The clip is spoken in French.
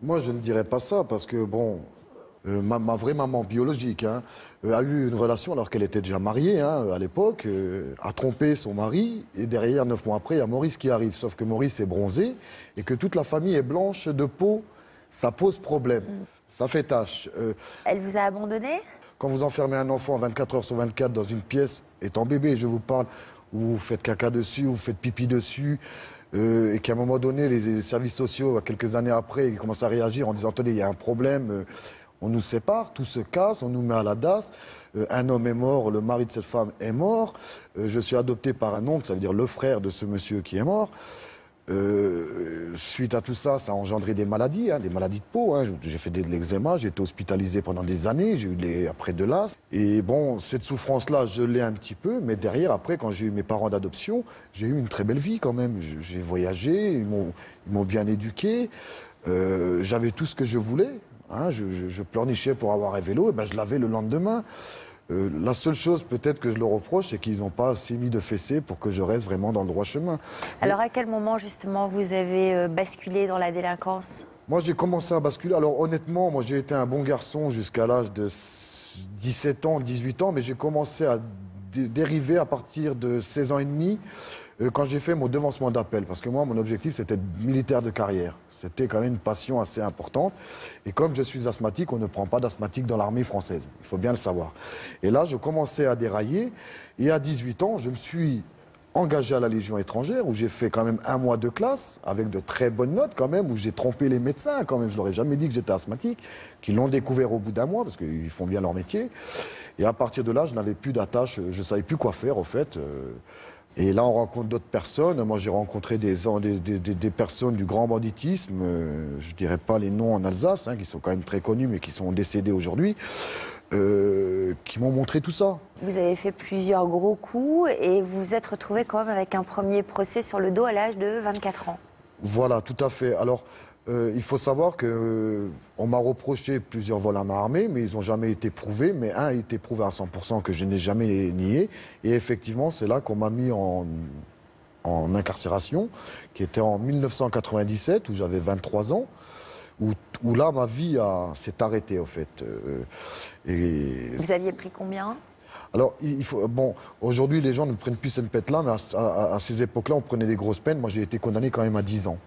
Moi, je ne dirais pas ça parce que, bon, ma vraie maman biologique a eu une relation alors qu'elle était déjà mariée à l'époque, a trompé son mari et derrière, 9 mois après, il y a Maurice qui arrive. Sauf que Maurice est bronzé et que toute la famille est blanche de peau, ça pose problème. Ça fait tâche. Elle vous a abandonné? Quand vous enfermez un enfant 24 heures sur 24 dans une pièce, étant bébé, je vous parle, où vous faites caca dessus, où vous faites pipi dessus, et qu'à un moment donné, les services sociaux, quelques années après, ils commencent à réagir en disant, attendez, il y a un problème, on nous sépare, tout se casse, on nous met à la DAS, un homme est mort, le mari de cette femme est mort, je suis adopté par un oncle, ça veut dire le frère de ce monsieur qui est mort. Suite à tout ça, ça a engendré des maladies de peau. J'ai fait de l'eczéma, j'ai été hospitalisé pendant des années, j'ai eu après de l'asthme. Et bon, cette souffrance-là, je l'ai un petit peu, mais derrière, après, quand j'ai eu mes parents d'adoption, j'ai eu une très belle vie quand même. J'ai voyagé, ils m'ont bien éduqué, j'avais tout ce que je voulais. Je pleurnichais pour avoir un vélo, et ben je l'avais le lendemain. La seule chose peut-être que je leur reproche, c'est qu'ils n'ont pas assez mis de fessées pour que je reste vraiment dans le droit chemin. Alors à quel moment justement vous avez basculé dans la délinquance? Moi, j'ai commencé à basculer. Alors honnêtement, moi j'ai été un bon garçon jusqu'à l'âge de 17 ans, 18 ans, mais j'ai commencé à dériver à partir de 16 ans et demi, quand j'ai fait mon devancement d'appel. Parce que moi, mon objectif, c'était militaire de carrière. C'était quand même une passion assez importante. Et comme je suis asthmatique, on ne prend pas d'asthmatique dans l'armée française. Il faut bien le savoir. Et là, je commençais à dérailler. Et à 18 ans, je me suis engagé à la Légion étrangère, où j'ai fait quand même 1 mois de classe, avec de très bonnes notes quand même, où j'ai trompé les médecins quand même. Je leur ai jamais dit que j'étais asthmatique, qu'ils l'ont découvert au bout d'1 mois, parce qu'ils font bien leur métier. Et à partir de là, je n'avais plus d'attache, je ne savais plus quoi faire, au fait. Et là, on rencontre d'autres personnes. Moi, j'ai rencontré des personnes du grand banditisme, je ne dirais pas les noms en Alsace, qui sont quand même très connus, mais qui sont décédés aujourd'hui, qui m'ont montré tout ça. Vous avez fait plusieurs gros coups et vous vous êtes retrouvé quand même avec un premier procès sur le dos à l'âge de 24 ans. Voilà, tout à fait. Alors, il faut savoir que on m'a reproché plusieurs vols à main armée, mais ils n'ont jamais été prouvés. Mais un a été prouvé à 100% que je n'ai jamais nié. Et effectivement, c'est là qu'on m'a mis en incarcération, qui était en 1997, où j'avais 23 ans, où là, ma vie s'est arrêtée, en fait. Vous aviez pris combien? Alors, bon, aujourd'hui, les gens ne prennent plus cette pète-là, mais à ces époques-là, on prenait des grosses peines. Moi, j'ai été condamné quand même à 10 ans.